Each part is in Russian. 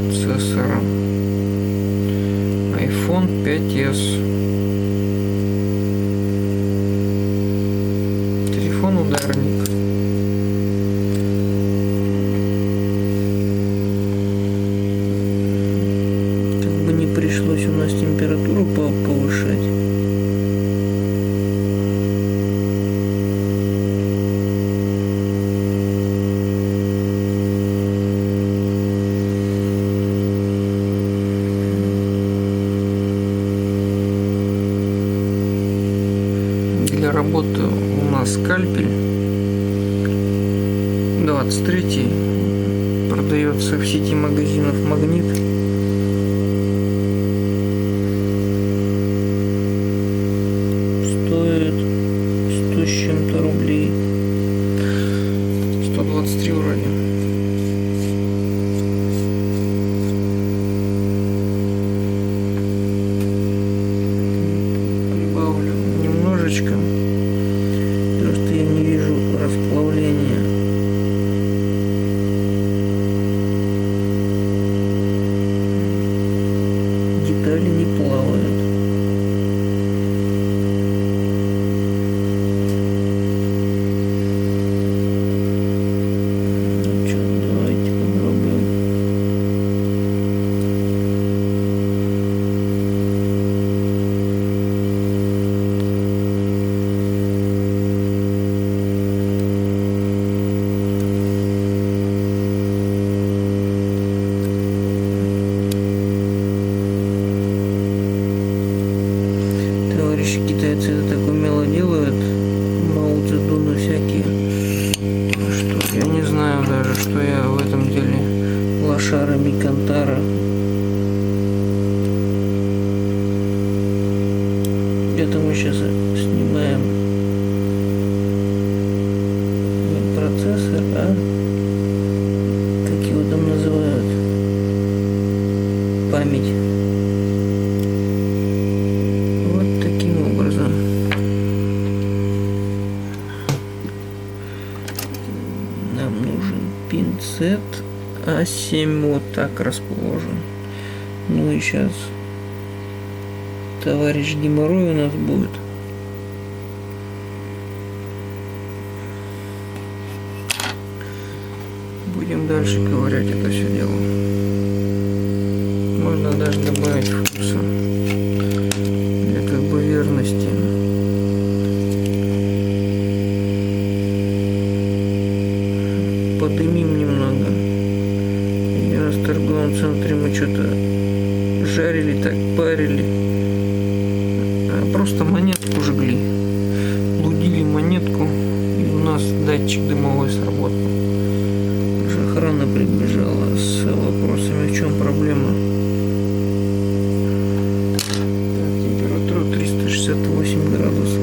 процессора. iPhone 5s. Телефон ударник. Как бы не пришлось у нас температуру повышать. Для работы у нас скальпель 23, продается в сети магазинов Магнит. Стоит 100 с чем-то рублей. 123 вроде. Прибавлю немножечко. Просто я не вижу расплавления. Детали не плавают. Ну что, давайте попробуем. Товарищи китайцы это так умело делают. Мао Цзэдуны всякие. Что я не знаю даже, что я в этом деле. Лошара Микантара. Это мы сейчас снимаем не процессор, а как его там называют? Память. Вот таким образом. Нам нужен пинцет А7, вот так расположен. Ну и сейчас товарищ геморрой у нас будет. Будем дальше ковырять это все дело. Можно даже добавить вкуса для как бы верности. Подымим немного. Один раз в торговом центре мы что-то жарили, так парили. Просто монетку жгли. Лудили монетку, и у нас датчик дымовой сработал. Уже охрана прибежала с вопросами, в чем проблема. Температура 368 градусов.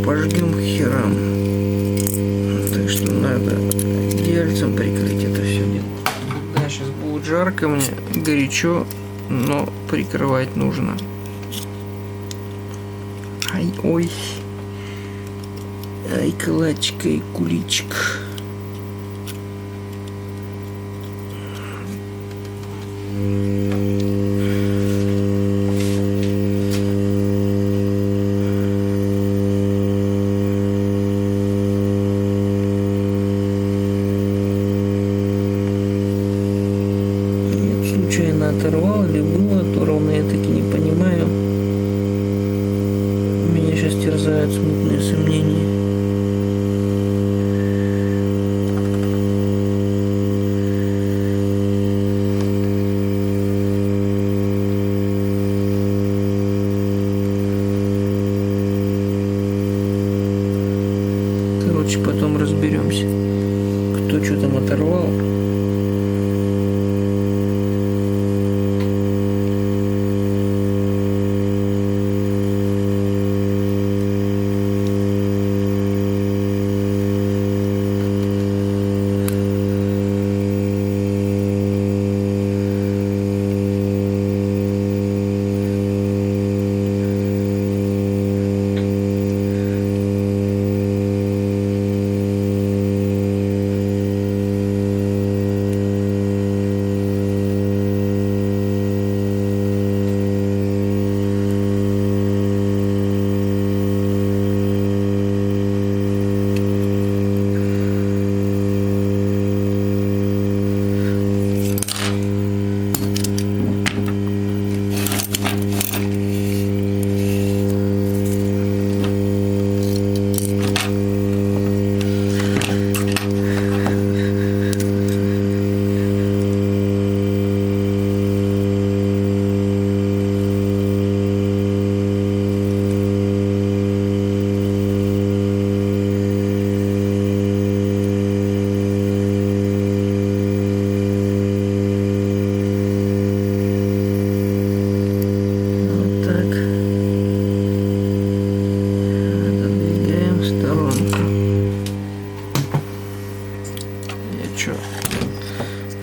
пожгем к херам. Так что надо одеяльцем прикрыть это все дело. Да, сейчас будет жарко мне, горячо, но прикрывать нужно. Ай, ой. Ай, калачка и куличик. Случайно оторвал или было оторвано, я таки не понимаю. Меня сейчас терзают смутные сомнения. Короче, потом разберемся, кто что там оторвал.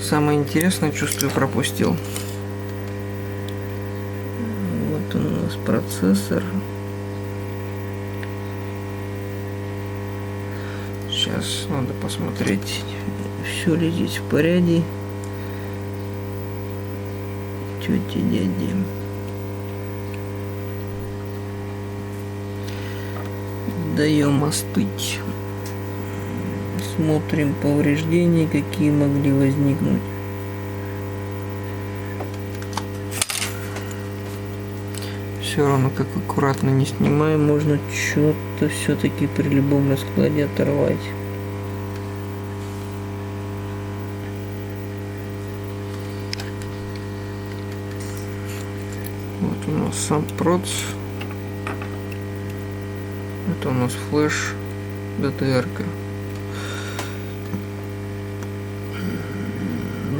Самое интересное, чувствую, пропустил. Вот он у нас процессор. Сейчас надо посмотреть, все ли здесь в порядке. Тети, дяди. Даем остыть. Смотрим повреждения, какие могли возникнуть. Все равно, как аккуратно не снимаем, можно что-то все-таки при любом раскладе оторвать. Вот у нас сам проц. Это у нас флеш DTR-ка.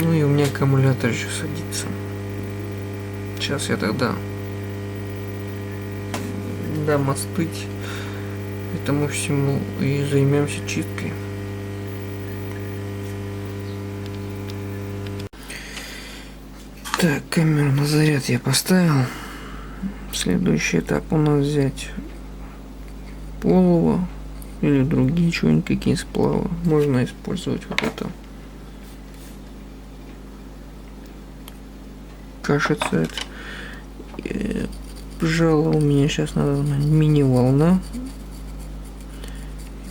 Ну и у меня аккумулятор еще садится. Сейчас я тогда дам остыть этому всему и займемся чисткой. Так, камеру на заряд я поставил. Следующий этап у нас взять полово или другие что-нибудь, какие сплавы. Можно использовать вот это. Кажется, это жало у меня сейчас надо мини-волна.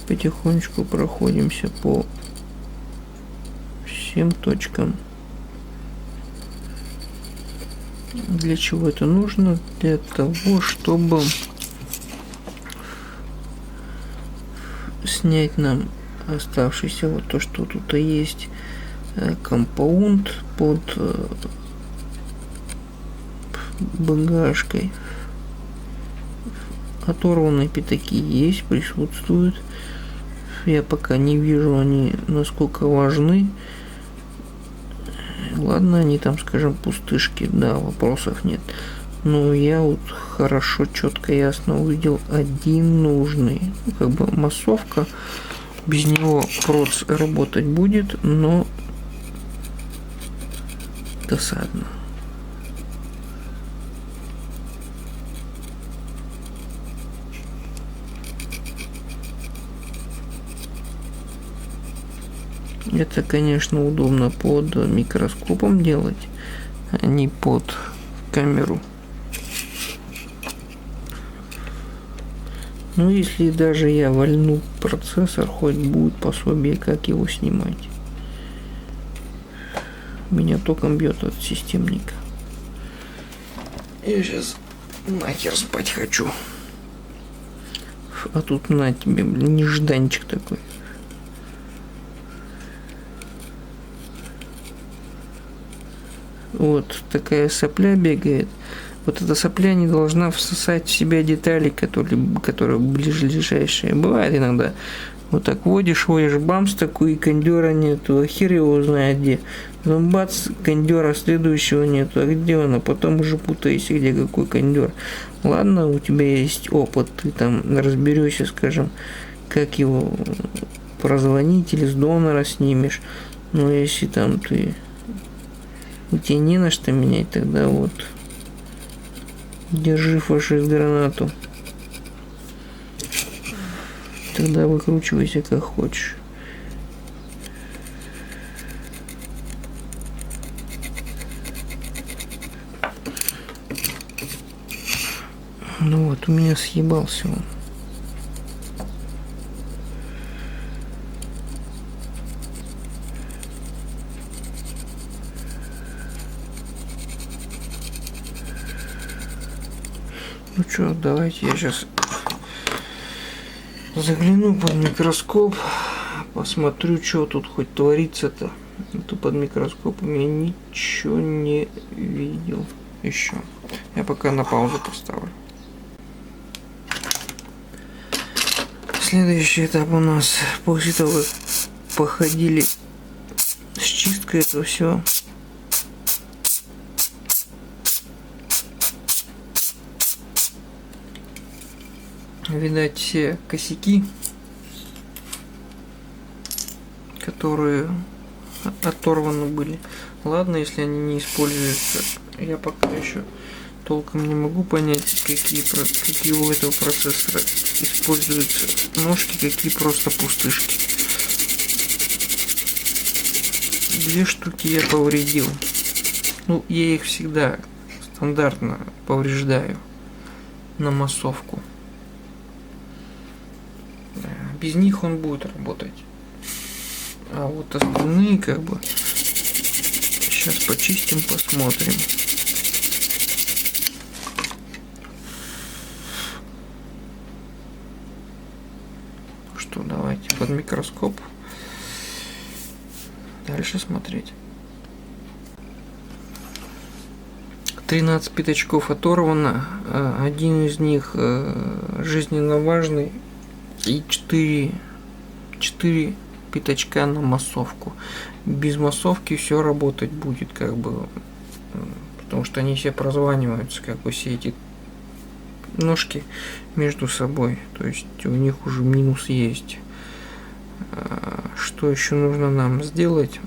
Потихонечку проходимся по всем точкам. Для чего это нужно? Для того, чтобы снять нам оставшийся вот то, что тут есть, компаунд под багажкой. Оторванные пятаки есть, присутствуют. Я пока не вижу, они насколько важны. Ладно, они там, скажем, пустышки, да, вопросов нет. Но я вот хорошо, четко, ясно увидел один нужный. Ну, как бы массовка. Без него проц работать будет, но досадно. Это, конечно, удобно под микроскопом делать, а не под камеру. Ну, если даже я вольну процессор, хоть будет пособие, как его снимать. Меня током бьет от системника. Я сейчас нахер спать хочу. А тут на тебе, блин, нежданчик такой. Вот такая сопля бегает. Вот эта сопля не должна всосать в себя детали, которые ближайшие. Бывает иногда. Вот так водишь, бамс, такой, и кондера нету, а хер его знает где. Потом бац, кондера следующего нету, а где он? А потом уже путаешься, где какой кондер. Ладно, у тебя есть опыт, ты там разберешься, скажем, как его прозвонить или с донора снимешь. Но если там у тебя не на что менять, тогда вот держи фашист гранату. Тогда выкручивайся как хочешь. Ну вот, у меня съебался он. Ну что, давайте я сейчас загляну под микроскоп, посмотрю, что тут хоть творится-то. Это под микроскопом я ничего не видел еще. Я пока на паузу поставлю. Следующий этап у нас, после того, как походили с чисткой этого всего. Видать, все косяки, которые оторваны были. Ладно, если они не используются. Я пока еще толком не могу понять, какие у этого процессора используются ножки, какие просто пустышки. 2 штуки я повредил. Ну, я их всегда стандартно повреждаю на массовку. Без них он будет работать. А вот остальные как бы сейчас почистим, посмотрим. Что, давайте под микроскоп дальше смотреть. 13 пятачков оторвано, один из них жизненно важный. И 4 пятачка на массовку. Без массовки все работать будет, как бы, потому что они все прозваниваются, как бы, все эти ножки между собой. То есть у них уже минус есть. Что еще нужно нам сделать?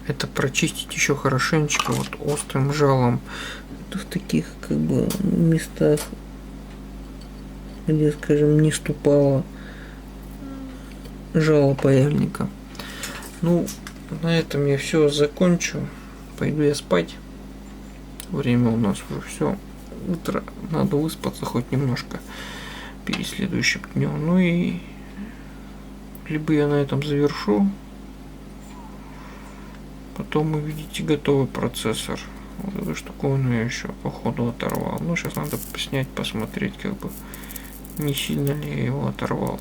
Это прочистить еще хорошенечко вот острым жалом. Это в таких, как бы, местах, где, скажем, не ступало жало паяльника. Ну, на этом я все закончу. Пойду я спать. Время у нас уже все. Утро. Надо выспаться хоть немножко перед следующим днем. Ну и либо я на этом завершу. Потом увидите готовый процессор. Вот эту штуковину я еще по ходу оторвал. Ну, сейчас надо снять, посмотреть, как бы, не сильно ли я его оторвал.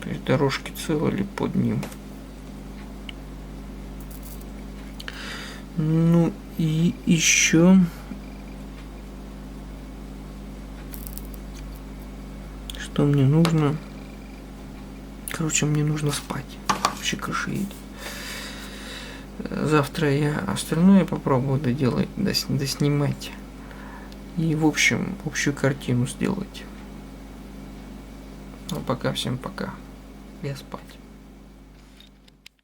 То есть дорожки целы ли под ним. Ну и еще что мне нужно? Короче, мне нужно спать. Вообще крыша едет. Завтра я остальное попробую доделать, доснимать. И в общем, общую картину сделать. Ну пока всем пока. Я спать.